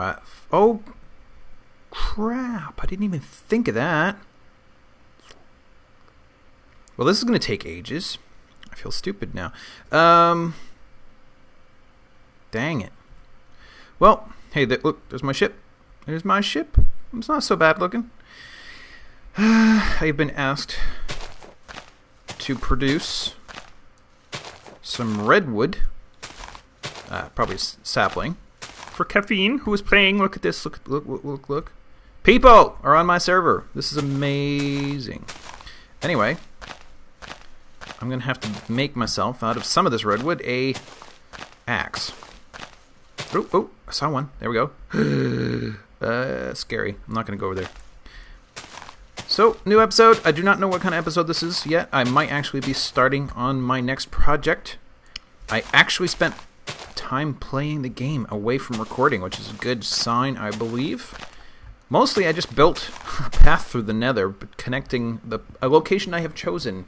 Alright. Oh, crap. I didn't even think of that. Well, this is going to take ages. I feel stupid now. Dang it. Well, hey, look, there's my ship. There's my ship. It's not so bad looking. I've been asked to produce some redwood, probably sapling, for Kafine, who is playing. Look at this. Look. People are on my server. This is amazing. Anyway, I'm going to have to make myself, out of some of this redwood, a axe. Oh, I saw one. There we go. Scary. I'm not going to go over there. So, new episode. I do not know what kind of episode this is yet. I might actually be starting on my next project. I actually spent time playing the game away from recording, which is a good sign, I believe. Mostly, I just built a path through the nether, connecting a location I have chosen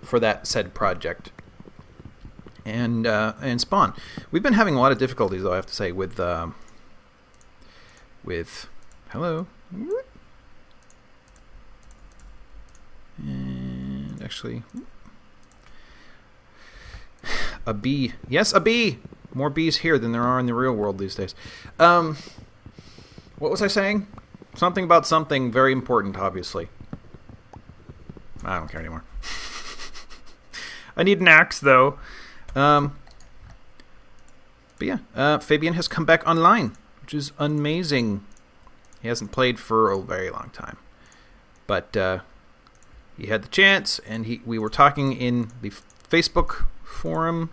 for that said project. And spawn. We've been having a lot of difficulties, though, I have to say, with hello. And actually, a bee. Yes, a bee! More bees here than there are in the real world these days. What was I saying? Something about something very important, obviously. I don't care anymore. I need an axe, though. But yeah, Fabian has come back online, which is amazing. He hasn't played for a very long time. But he had the chance, and we were talking in the Facebook forum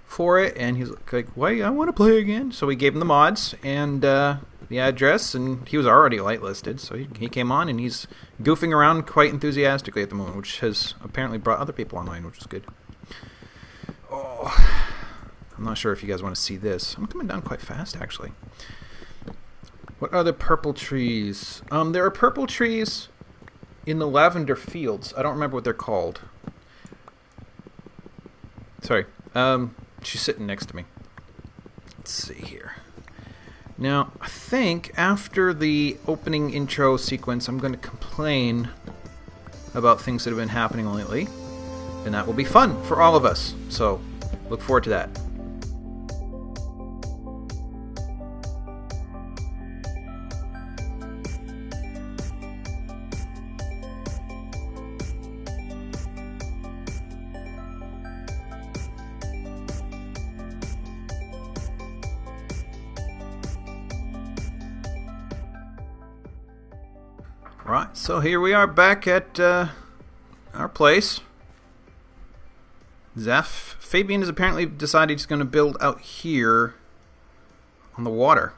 for it, and he's like, "Wait, I want to play again." So we gave him the mods and the address, and he was already whitelisted, so he came on, and he's goofing around quite enthusiastically at the moment, which has apparently brought other people online, which is good. Oh, I'm not sure if you guys want to see this. I'm coming down quite fast, actually. What are the purple trees? There are purple trees in the lavender fields. I don't remember what they're called. Sorry. She's sitting next to me. Let's see here. Now, I think after the opening intro sequence, I'm going to complain about things that have been happening lately. And that will be fun for all of us. So, look forward to that. Right, so here we are back at our place. ZAF. Fabian has apparently decided he's going to build out here on the water.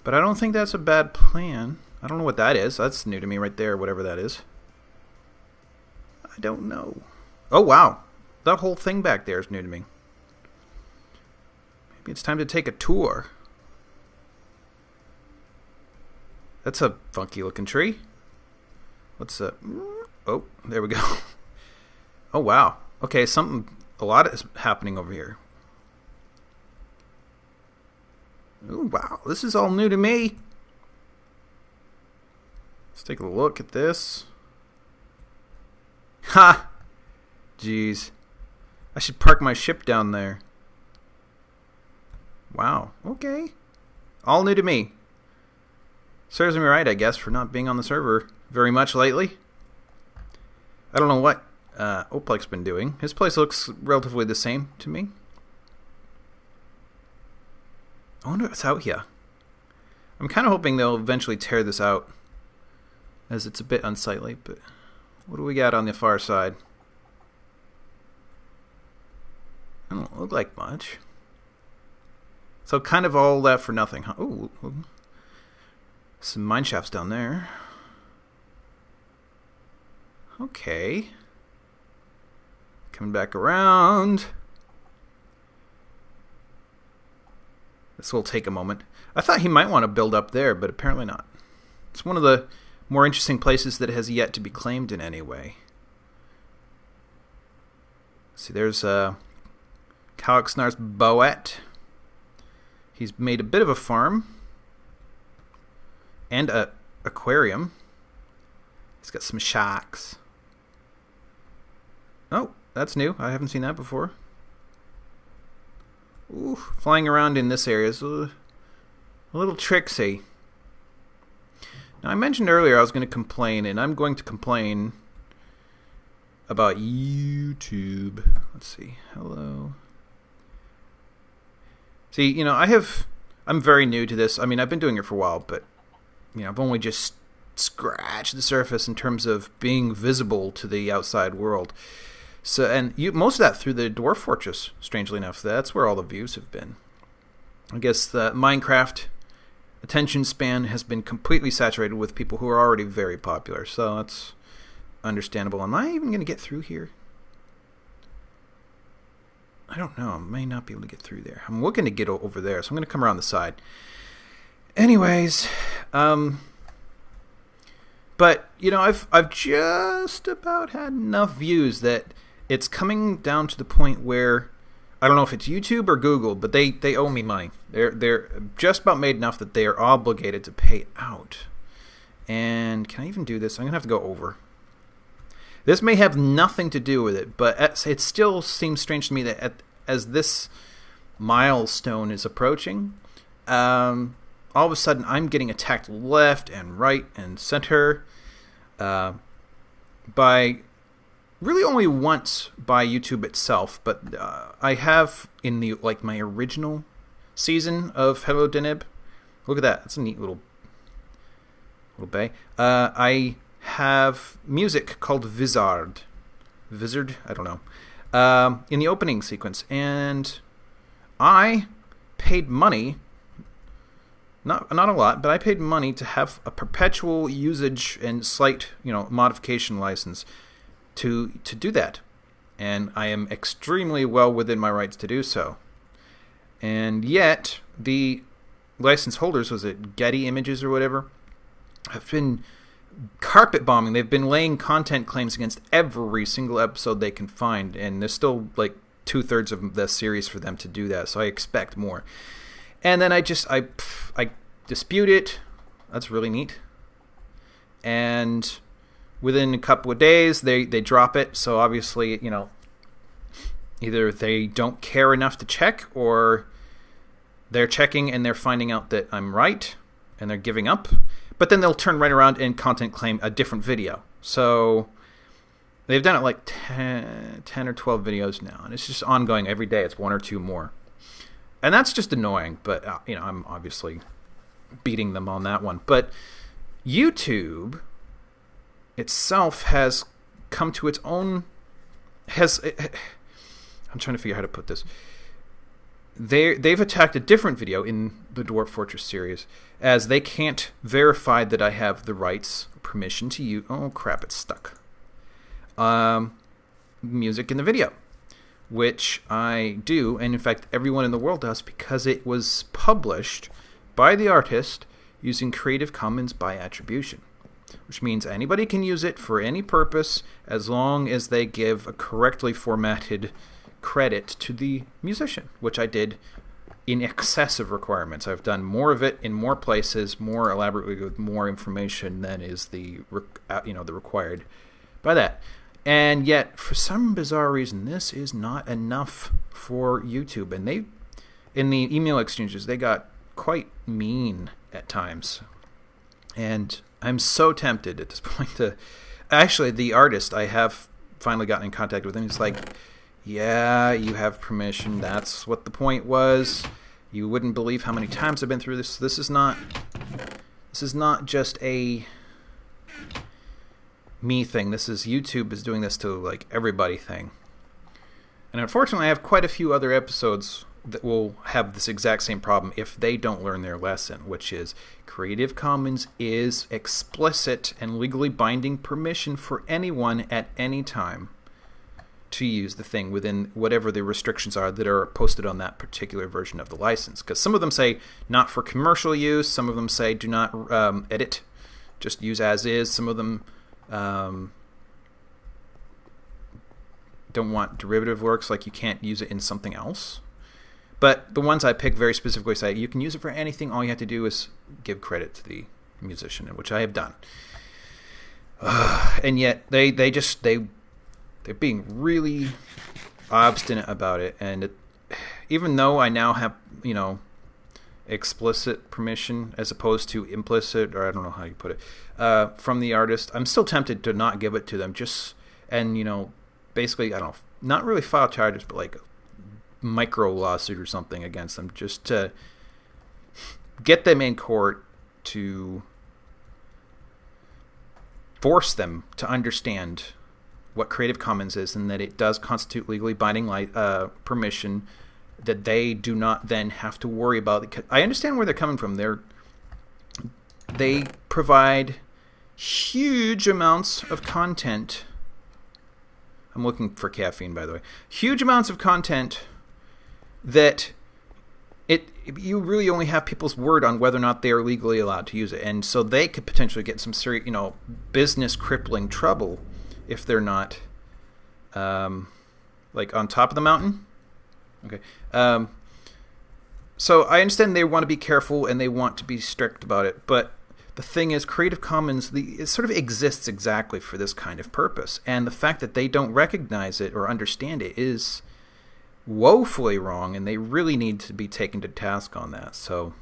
But I don't think that's a bad plan. I don't know what that is. That's new to me right there, whatever that is. I don't know. Oh, wow. That whole thing back there is new to me. Maybe it's time to take a tour. That's a funky looking tree. What's that? Oh, there we go. Oh, wow. Okay, a lot is happening over here. Oh, wow. This is all new to me. Let's take a look at this. Ha! Jeez. I should park my ship down there. Wow. Okay. All new to me. Serves me right, I guess, for not being on the server very much lately. I don't know what Oplek's been doing. His place looks relatively the same to me. I wonder what's out here. I'm kind of hoping they'll eventually tear this out, as it's a bit unsightly, but what do we got on the far side? I don't look like much. So kind of all that for nothing, huh? Ooh. Some mine shafts down there. Okay. Coming back around. This will take a moment. I thought he might want to build up there, but apparently not. It's one of the more interesting places that has yet to be claimed in any way. See, there's Calixnar's Boet. He's made a bit of a farm and a aquarium. He's got some sharks. Oh, that's new. I haven't seen that before. Ooh, flying around in this area is a little tricksy. Now, I mentioned earlier I was going to complain, and I'm going to complain about YouTube. Let's see. Hello. See, you know, I'm very new to this. I mean, I've been doing it for a while, but, you know, I've only just scratched the surface in terms of being visible to the outside world. So, and most of that through the Dwarf Fortress, strangely enough. That's where all the views have been. I guess the Minecraft attention span has been completely saturated with people who are already very popular. So that's understandable. Am I even going to get through here? I don't know. I may not be able to get through there. I'm looking to get over there, so I'm going to come around the side. Anyways, but, you know, I've just about had enough views that it's coming down to the point where I don't know if it's YouTube or Google, but they owe me money. They're just about made enough that they are obligated to pay out. And can I even do this? I'm going to have to go over. This may have nothing to do with it, but it still seems strange to me that as this milestone is approaching, all of a sudden I'm getting attacked left and right and center by really only once by YouTube itself, but I have in the my original season of Hello Deneb. Look at that. That's a neat little bay. I have music called Vizard, I don't know, in the opening sequence, and I paid money, not a lot, but I paid money to have a perpetual usage and slight, modification license to do that, and I am extremely well within my rights to do so. And yet the license holders, was it Getty Images or whatever, have been carpet bombing. They've been laying content claims against every single episode they can find, and there's still like 2/3 of the series for them to do that, so I expect more. And then I dispute it. That's really neat. And within a couple of days they drop it, so obviously, either they don't care enough to check, or they're checking and they're finding out that I'm right and they're giving up. But then they'll turn right around and content claim a different video. So they've done it like 10 or 12 videos now, and it's just ongoing every day. It's one or two more. And that's just annoying, but I'm obviously beating them on that one. But YouTube itself has come to its own... I'm trying to figure out how to put this. They've attacked a different video in the Dwarf Fortress series, as they can't verify that I have the rights, permission to use... Oh, crap, it's stuck. Music in the video, which I do, and in fact everyone in the world does, because it was published by the artist using Creative Commons by attribution, which means anybody can use it for any purpose as long as they give a correctly formatted credit to the musician, which I did in excess of requirements. I've done more of it in more places, more elaborately, with more information than is the required by that. And yet, for some bizarre reason, this is not enough for YouTube. And they, in the email exchanges, they got quite mean at times. And I'm so tempted at this point to... Actually, the artist, I have finally gotten in contact with him. He's like, yeah, you have permission. That's what the point was. You wouldn't believe how many times I've been through this. This is not just a me thing. This is YouTube is doing this to like everybody thing. And unfortunately, I have quite a few other episodes that will have this exact same problem if they don't learn their lesson, which is Creative Commons is explicit and legally binding permission for anyone at any time to use the thing within whatever the restrictions are that are posted on that particular version of the license. Because some of them say not for commercial use, some of them say do not edit, just use as is. Some of them don't want derivative works, like you can't use it in something else. But the ones I pick very specifically say you can use it for anything. All you have to do is give credit to the musician, which I have done. And yet they're being really obstinate about it. And even though I now have, explicit permission as opposed to implicit, or I don't know how you put it, from the artist, I'm still tempted to not give it to them. Basically, I don't know, not really file charges, but like micro lawsuit or something against them, just to get them in court to force them to understand what Creative Commons is and that it does constitute legally binding permission that they do not then have to worry about. I understand where they're coming from. They provide huge amounts of content. I'm looking for caffeine, by the way. Huge amounts of content that you really only have people's word on whether or not they are legally allowed to use it. And so they could potentially get some serious, business crippling trouble if they're not like on top of the mountain. Okay. So I understand they want to be careful and they want to be strict about it, but the thing is, Creative Commons, it sort of exists exactly for this kind of purpose. And the fact that they don't recognize it or understand it is woefully wrong, and they really need to be taken to task on that. So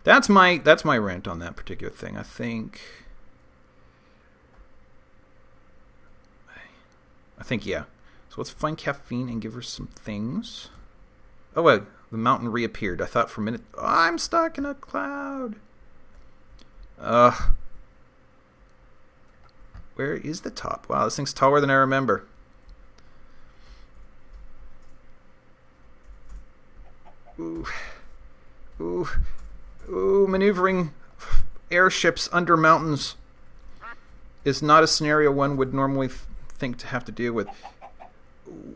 that's my rant on that particular thing. I think yeah. So let's find Kafine and give her some things. Oh wait, the mountain reappeared. I thought for a minute, I'm stuck in a cloud. Where is the top? Wow, this thing's taller than I remember. Ooh, maneuvering airships under mountains is not a scenario one would normally think to have to deal with.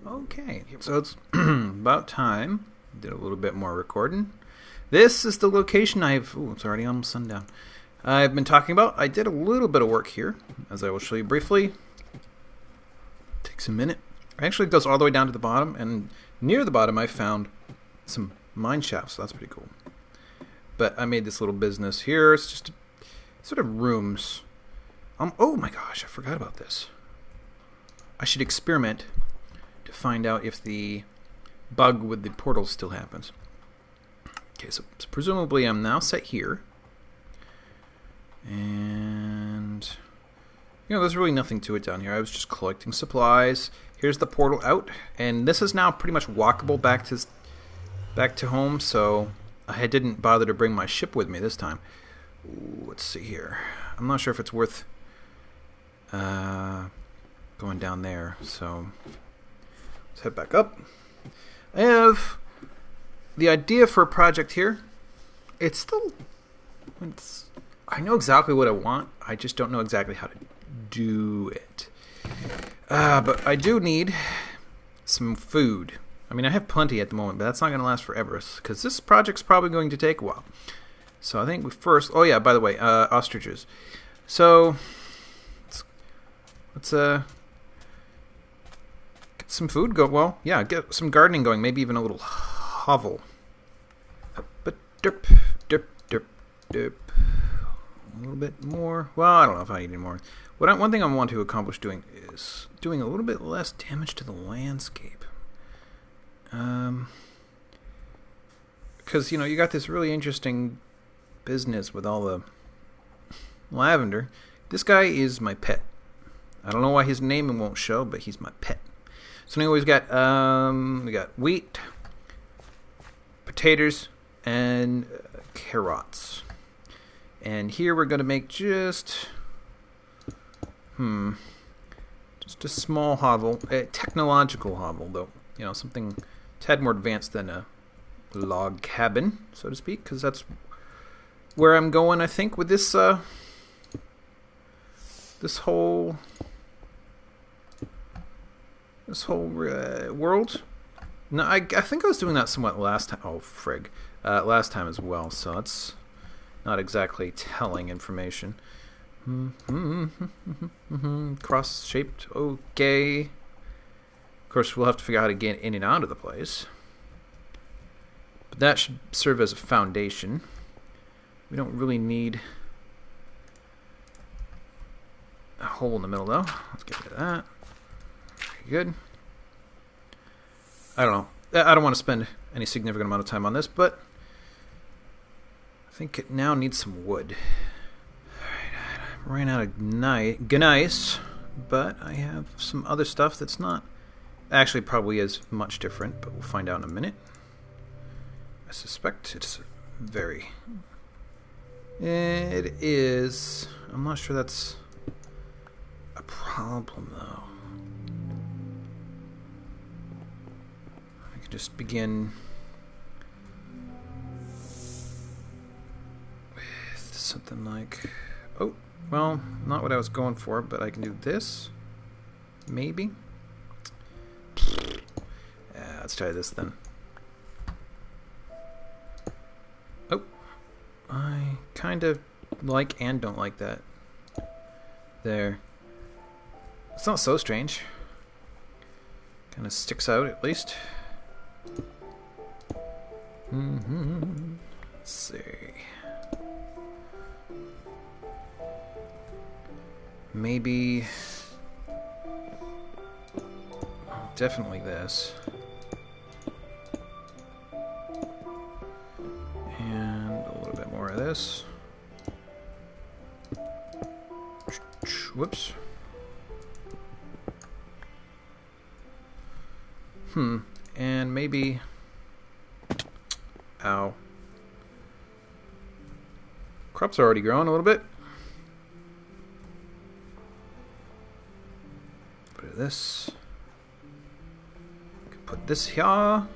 Okay, so it's about time. Did a little bit more recording. This is the location it's already almost sundown. I've been talking about. I did a little bit of work here, as I will show you briefly. Takes a minute. It actually goes all the way down to the bottom, and near the bottom I found some mine shafts, so that's pretty cool. But I made this little business here. It's just sort of rooms. Oh my gosh, I forgot about this. I should experiment to find out if the bug with the portal still happens. Okay, so presumably I'm now set here. And there's really nothing to it down here. I was just collecting supplies. Here's the portal out, and this is now pretty much walkable back to home, so I didn't bother to bring my ship with me this time. Ooh, let's see here. I'm not sure if it's worth going down there, so let's head back up. I have the idea for a project here. I know exactly what I want. I just don't know exactly how to do it. But I do need some food. I mean, I have plenty at the moment, but that's not going to last forever because this project's probably going to take a while. So I think we first... Oh, yeah, by the way, ostriches. So let's get some food get some gardening going, maybe even a little hovel. But derp. A little bit more. Well, I don't know if I need any more. One thing I want to accomplish doing is doing a little bit less damage to the landscape. Because, you got this really interesting business with all the lavender. This guy is my pet. I don't know why his name won't show, but he's my pet. So anyway, we got wheat, potatoes, and carrots. And here we're going to make just a small hovel, a technological hovel, though. Something a tad more advanced than a log cabin, so to speak, because that's where I'm going, I think, with this whole world. No, I think I was doing that somewhat last time. Oh, frig. Last time as well, so that's not exactly telling information. Cross-shaped, okay. Of course, we'll have to figure out how to get in and out of the place. But that should serve as a foundation. We don't really need a hole in the middle, though. Let's get rid of that. Very good. I don't know. I don't want to spend any significant amount of time on this, but I think it now needs some wood. Alright, I ran out of gneiss, but I have some other stuff that's not... Actually, probably is much different, but we'll find out in a minute. I suspect it's very... It is... I'm not sure that's a problem, though. I can just begin with something like... Oh, well, not what I was going for, but I can do this. Maybe. Yeah, let's try this then. Oh. I kind of like and don't like that. There. It's not so strange. Kind of sticks out at least. Let's see. Maybe... Definitely this. And a little bit more of this. Whoops. And maybe... Ow. Crops are already growing a little bit. Put this. Put this here. And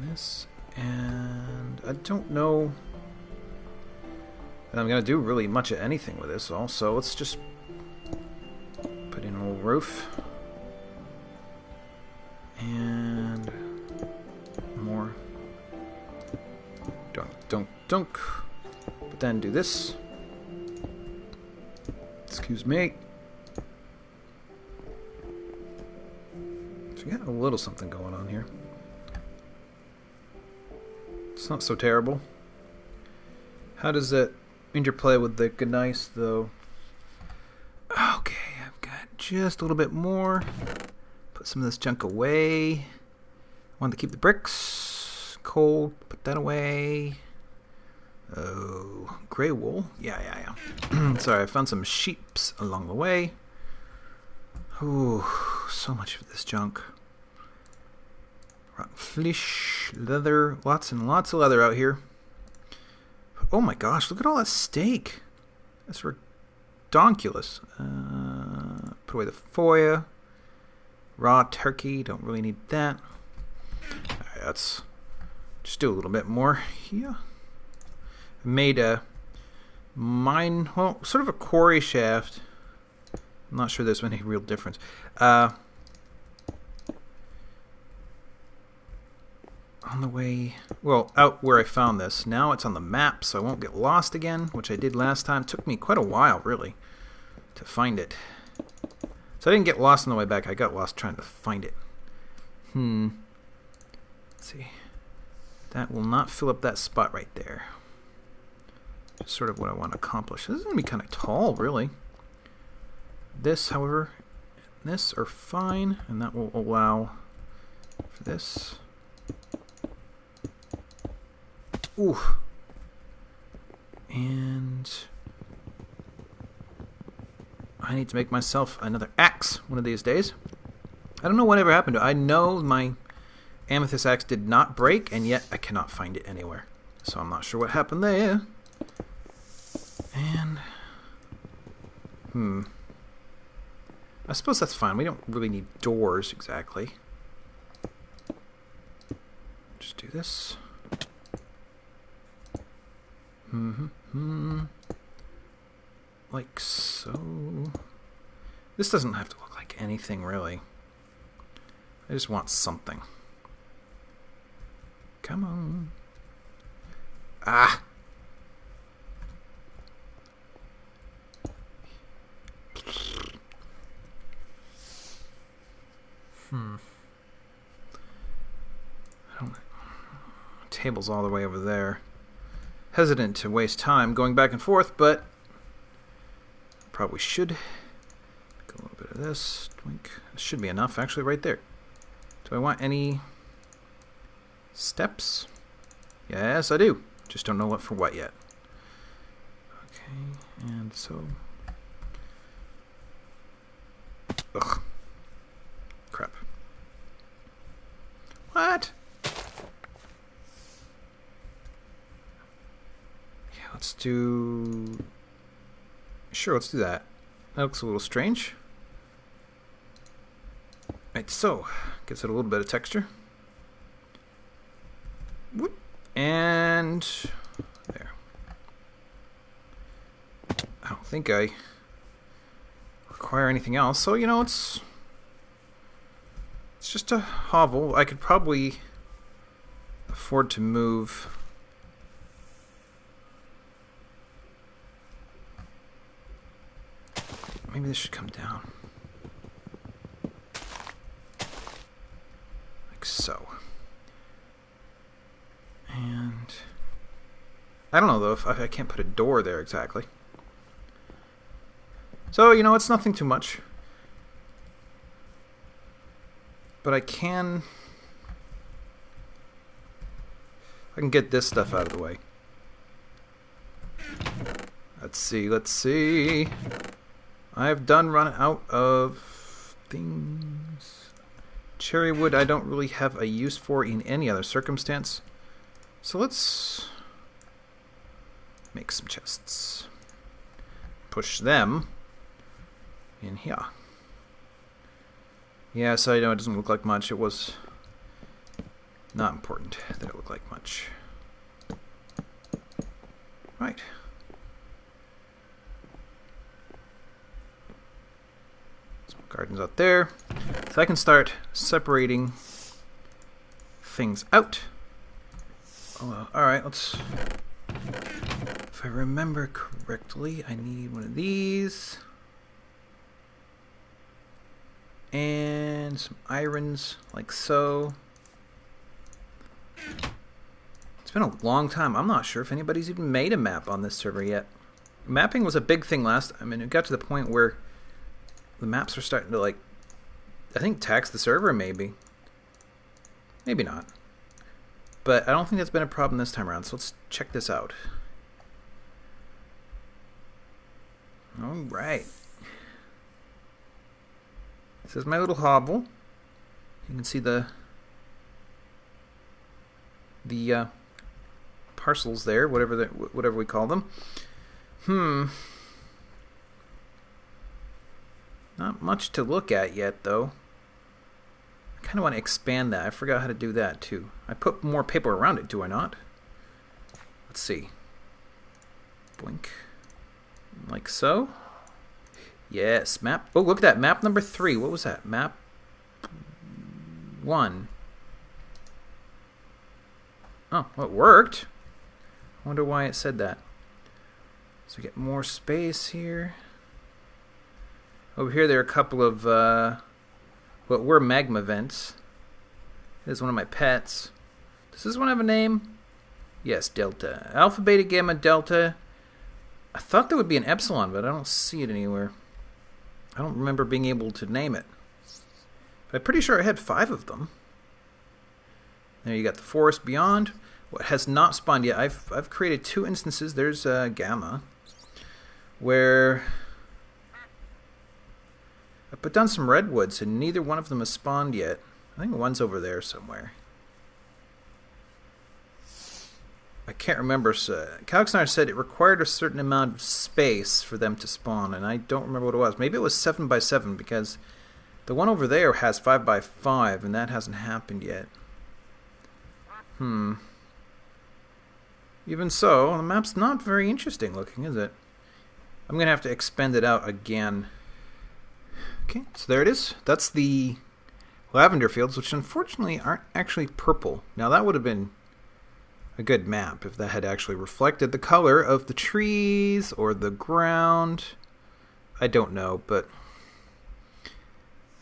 this. And I don't know that I'm going to do really much of anything with this also. Let's just put in a little roof. And more. Dunk. But then do this. Excuse me. So we got a little something going on here. It's not so terrible. How does that interplay with the gneiss, though? Okay, I've got just a little bit more. Put some of this junk away. Want to keep the bricks. Coal, put that away. Oh, gray wool. Yeah. Sorry, I found some sheeps along the way. Ooh, so much of this junk. Rotten flesh, leather, lots and lots of leather out here. Oh my gosh, look at all that steak. That's redonkulous. Put away the foya. Raw turkey, don't really need that. Alright, let's just do a little bit more here. I made a mine, well, sort of a quarry shaft. I'm not sure there's any real difference. On the way, well, out where I found this. Now it's on the map, so I won't get lost again, which I did last time. It took me quite a while, really, to find it. So I didn't get lost on the way back. I got lost trying to find it. Let's see. That will not fill up that spot right there. Just sort of what I want to accomplish. This is going to be kind of tall, really. This, however, this are fine, and that will allow for this. Ooh. And I need to make myself another axe one of these days. I don't know whatever happened to it. I know my amethyst axe did not break, and yet I cannot find it anywhere. So I'm not sure what happened there. And I suppose that's fine. We don't really need doors exactly. Just do this. Like so. This doesn't have to look like anything really. I just want something. Come on. Ah! table's all the way over there. Hesitant to waste time going back and forth, but probably should. Make a little bit of this. This should be enough, actually, right there. Do I want any steps? Yes, I do. Just don't know what for what yet. Okay, and so... Ugh. Crap. What? Yeah, let's do... Sure, let's do that. That looks a little strange. Right, so, gives it a little bit of texture. Whoop. And there. I don't think I require anything else, so you know, it's just a hovel. I could probably afford to move maybe this should come down like so. And I don't know though if I can't put a door there exactly. So, you know, it's nothing too much. But I can get this stuff out of the way. Let's see. I've done run out of things. Cherry wood I don't really have a use for in any other circumstance. So let's make some chests. Push them in here. Yes, I know it doesn't look like much. It was not important that it looked like much. Right. Some gardens out there. So I can start separating things out. Oh, alright, let's... If I remember correctly, I need one of these. And some irons, like so. It's been a long time. I'm not sure if anybody's even made a map on this server yet. Mapping was a big thing last... I mean, it got to the point where the maps are starting to, like... I think tax the server, maybe. Maybe not. But I don't think that's been a problem this time around, so let's check this out. Alright. This is my little hovel. You can see the parcels there, whatever we call them. Not much to look at yet, though. I kind of want to expand that. I forgot how to do that, too. I put more paper around it, do I not? Let's see. Blink. Like so. Yes, map. Oh, look at that. Map number 3. What was that? Map 1. Oh, well, it worked. I wonder why it said that. So we get more space here. Over here, there are a couple of what were magma vents. This is one of my pets. Does this one have a name? Yes, Delta. Alpha, Beta, Gamma, Delta. I thought there would be an Epsilon, but I don't see it anywhere. I don't remember being able to name it. But I'm pretty sure I had 5 of them. There you got the forest beyond. What has not spawned yet, I've created 2 instances. There's Gamma, where I put down some redwoods, and neither one of them has spawned yet. I think one's over there somewhere. I can't remember. Calixnar said it required a certain amount of space for them to spawn, and I don't remember what it was. Maybe it was 7 by 7, because the one over there has 5 by 5, and that hasn't happened yet. Even so, the map's not very interesting looking, is it? I'm going to have to expand it out again. Okay, so there it is. That's the lavender fields, which unfortunately aren't actually purple. Now that would have been a good map if that had actually reflected the color of the trees or the ground. I don't know, but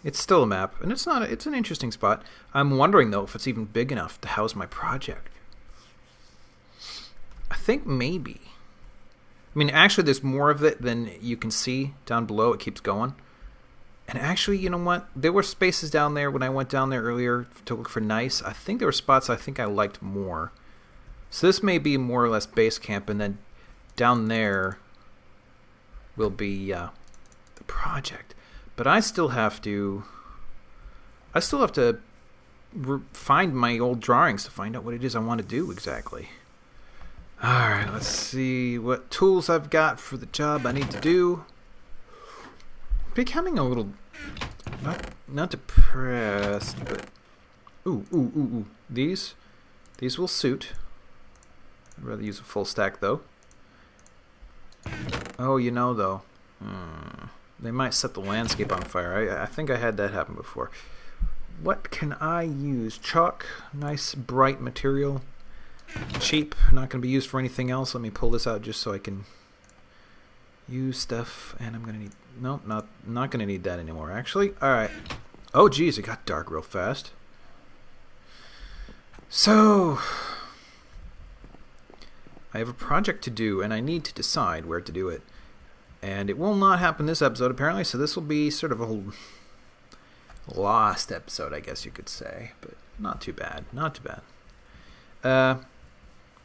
it's still a map, and it's an interesting spot. I'm wondering though if it's even big enough to house my project. think maybe. I mean, actually, there's more of it than you can see down below. It keeps going. And actually, you know what? There were spaces down there when I went down there earlier to look for gneiss. I think there were spots I think I liked more. So this may be more or less base camp, and then down there will be the project. But I still have to find my old drawings to find out what it is I want to do exactly. Alright, let's see what tools I've got for the job I need to do. Becoming a little not depressed, but ooh. These will suit. I'd rather use a full stack though. Oh, you know though, they might set the landscape on fire. I think I had that happen before. What can I use? Chalk, nice bright material. Cheap, not going to be used for anything else. Let me pull this out just so I can use stuff. And I'm going to need... Nope, not going to need that anymore, actually. Alright. Oh, geez, it got dark real fast. So... I have a project to do, and I need to decide where to do it. And it will not happen this episode, apparently, so this will be sort of a lost episode, I guess you could say. But not too bad. Not too bad.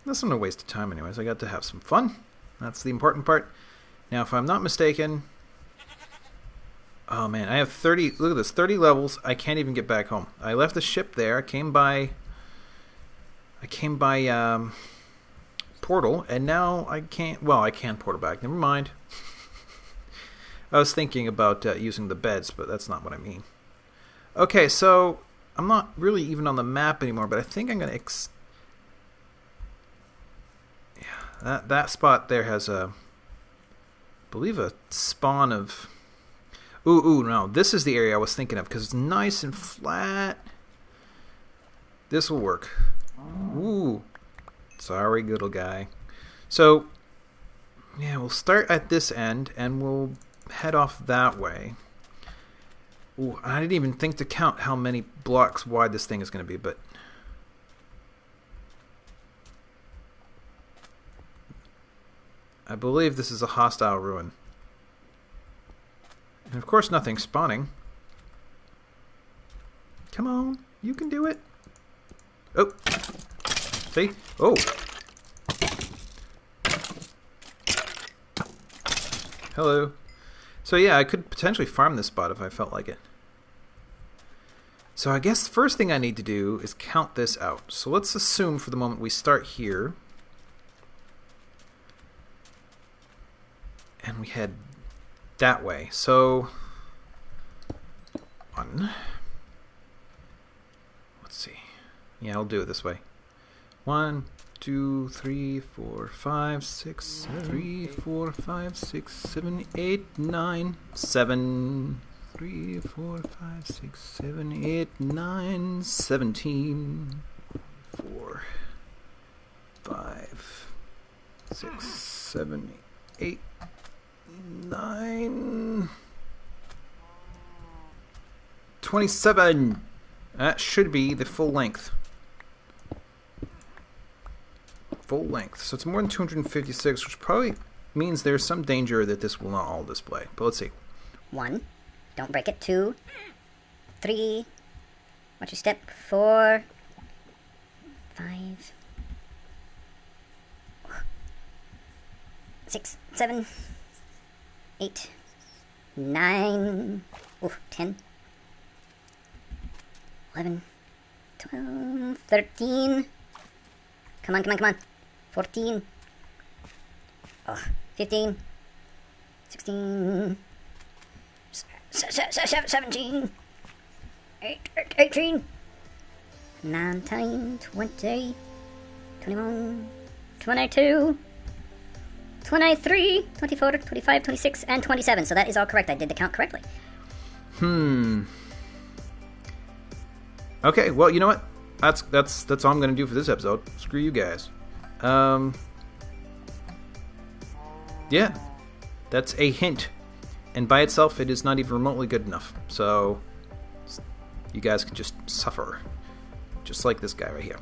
That's not a waste of time anyways. I got to have some fun. That's the important part. Now, if I'm not mistaken... Oh, man. I have 30... Look at this. 30 levels. I can't even get back home. I left the ship there. I came by portal, and now I can't... Well, I can portal back. Never mind. I was thinking about using the beds, but that's not what I mean. Okay, so... I'm not really even on the map anymore, but I think I'm going to... That spot there has I believe a spawn of... Ooh, no. This is the area I was thinking of, because it's nice and flat. This will work. Ooh. Sorry, good old guy. So, yeah, we'll start at this end, and we'll head off that way. Ooh, I didn't even think to count how many blocks wide this thing is going to be, but... I believe this is a hostile ruin. And of course nothing's spawning. Come on, you can do it. Oh. See? Oh. Hello. So yeah, I could potentially farm this spot if I felt like it. So I guess the first thing I need to do is count this out. So let's assume for the moment we start here. And we head that way. So, 1. Let's see. Yeah, I'll do it this way. 1, 2, 3, 4, 5, 6, 3, 4, 5, 6, 7, 8, 9, 7. 3, 4, 5, 6, 7, 8, 9, 17. 4, 5, 6, 7, 8. 9 27. That should be the full length. Full length. So it's more than 256, which probably means there's some danger that this will not all display. But let's see. 1. Don't break it. 2. 3. Watch your step. 4. 5. 6. 7. 8, 9, 10, 11, 12, 13. Come on. 14. 15, 16, 17, 18, 19, 20, 21, 22. 23, 24, 25, 26, and 27. So that is all correct. I did the count correctly. Okay, well, you know what? That's all I'm going to do for this episode. Screw you guys. Yeah, that's a hint. And by itself, it is not even remotely good enough. So, you guys can just suffer. Just like this guy right here.